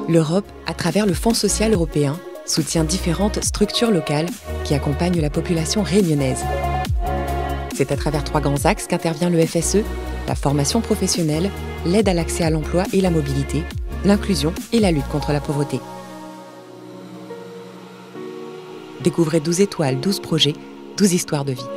L'Europe, à travers le Fonds social européen, soutient différentes structures locales qui accompagnent la population réunionnaise. C'est à travers 3 grands axes qu'intervient le FSE, la formation professionnelle, l'aide à l'accès à l'emploi et la mobilité, l'inclusion et la lutte contre la pauvreté. Découvrez 12 étoiles, 12 projets, 12 histoires de vie.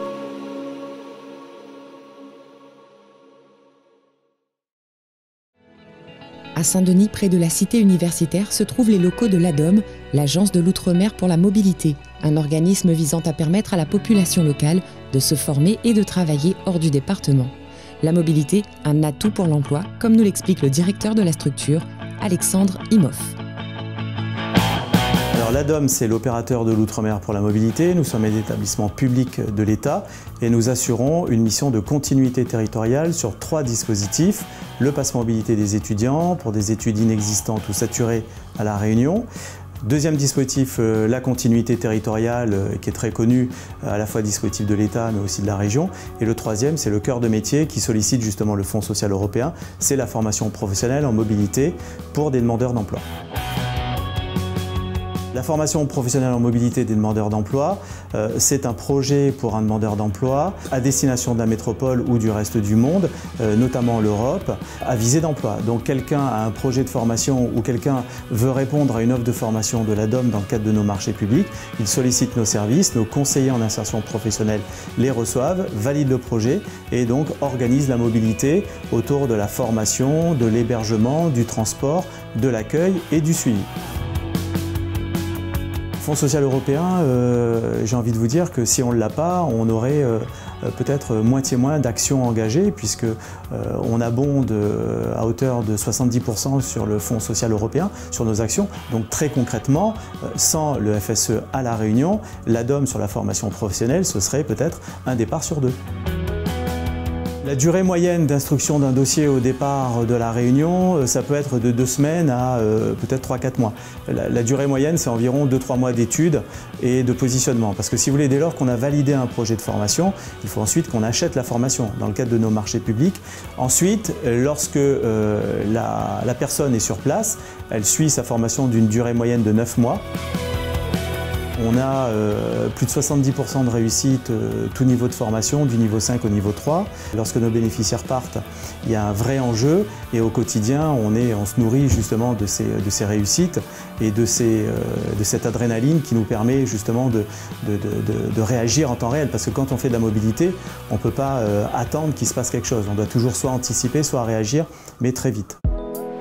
À Saint-Denis, près de la cité universitaire, se trouvent les locaux de l'ADOM, l'Agence de l'Outre-mer pour la mobilité, un organisme visant à permettre à la population locale de se former et de travailler hors du département. La mobilité, un atout pour l'emploi, comme nous l'explique le directeur de la structure, Alexandre Imhoff. Alors l'ADOM, c'est l'opérateur de l'Outre-mer pour la mobilité. Nous sommes un établissement public de l'État et nous assurons une mission de continuité territoriale sur 3 dispositifs. Le pass mobilité des étudiants pour des études inexistantes ou saturées à La Réunion. Deuxième dispositif, la continuité territoriale qui est très connue, à la fois dispositif de l'État mais aussi de la région. Et le troisième, c'est le cœur de métier qui sollicite justement le Fonds social européen. C'est la formation professionnelle en mobilité pour des demandeurs d'emploi. La formation professionnelle en mobilité des demandeurs d'emploi, c'est un projet pour un demandeur d'emploi à destination de la métropole ou du reste du monde, notamment l'Europe, à visée d'emploi. Donc quelqu'un a un projet de formation ou quelqu'un veut répondre à une offre de formation de l'ADOM dans le cadre de nos marchés publics, il sollicite nos services, nos conseillers en insertion professionnelle les reçoivent, valident le projet et donc organisent la mobilité autour de la formation, de l'hébergement, du transport, de l'accueil et du suivi. Fonds social européen, j'ai envie de vous dire que si on ne l'a pas, on aurait peut-être moitié moins d'actions engagées puisque on abonde à hauteur de 70% sur le Fonds social européen, sur nos actions. Donc très concrètement, sans le FSE à La Réunion, l'ADOM sur la formation professionnelle, ce serait peut-être un départ sur 2. La durée moyenne d'instruction d'un dossier au départ de La Réunion, ça peut être de 2 semaines à peut-être 3-4 mois. La durée moyenne, c'est environ 2-3 mois d'études et de positionnement. Parce que si vous voulez, dès lors qu'on a validé un projet de formation, il faut ensuite qu'on achète la formation dans le cadre de nos marchés publics. Ensuite, lorsque la personne est sur place, elle suit sa formation d'une durée moyenne de 9 mois. On a plus de 70% de réussite, tout niveau de formation, du niveau 5 au niveau 3. Lorsque nos bénéficiaires partent, il y a un vrai enjeu et au quotidien, on se nourrit justement de ces réussites et de cette adrénaline qui nous permet justement de réagir en temps réel. Parce que quand on fait de la mobilité, on ne peut pas attendre qu'il se passe quelque chose. On doit toujours soit anticiper, soit réagir, mais très vite.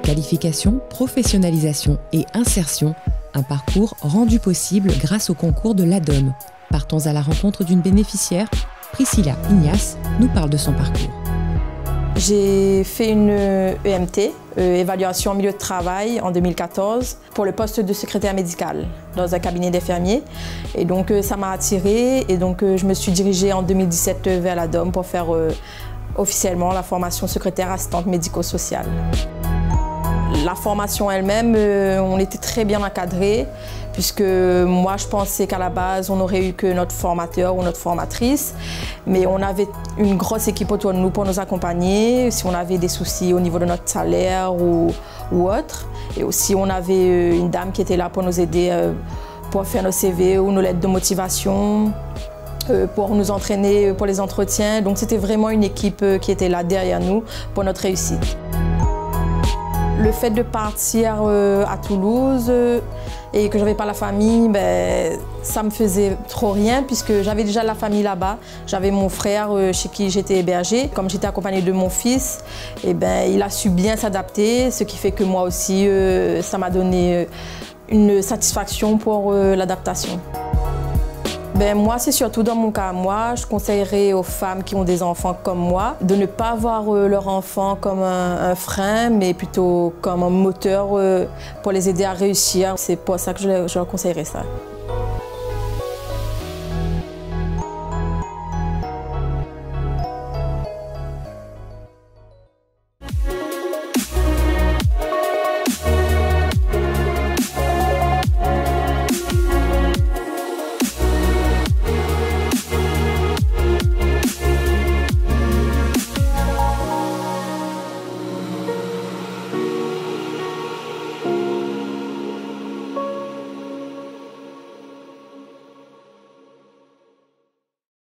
Qualification, professionnalisation et insertion, un parcours rendu possible grâce au concours de l'ADOM. Partons à la rencontre d'une bénéficiaire. Priscilla Ignace nous parle de son parcours. J'ai fait une EMT, évaluation en milieu de travail, en 2014, pour le poste de secrétaire médical dans un cabinet d'infirmiers. Et donc ça m'a attirée et donc je me suis dirigée en 2017 vers l'ADOM pour faire officiellement la formation secrétaire assistante médico-sociale. La formation elle-même, on était très bien encadrés, puisque moi je pensais qu'à la base on aurait eu que notre formateur ou notre formatrice, mais on avait une grosse équipe autour de nous pour nous accompagner, si on avait des soucis au niveau de notre salaire ou autre. Et aussi on avait une dame qui était là pour nous aider pour faire nos CV ou nos lettres de motivation, pour nous entraîner pour les entretiens. Donc c'était vraiment une équipe qui était là derrière nous pour notre réussite. Le fait de partir à Toulouse et que je n'avais pas la famille, ça me faisait trop rien puisque j'avais déjà la famille là-bas. J'avais mon frère chez qui j'étais hébergée. Comme j'étais accompagnée de mon fils, il a su bien s'adapter, ce qui fait que moi aussi, ça m'a donné une satisfaction pour l'adaptation. Moi, c'est surtout dans mon cas, moi, je conseillerais aux femmes qui ont des enfants comme moi de ne pas voir leur enfant comme un frein, mais plutôt comme un moteur pour les aider à réussir. C'est pour ça que je leur conseillerais ça.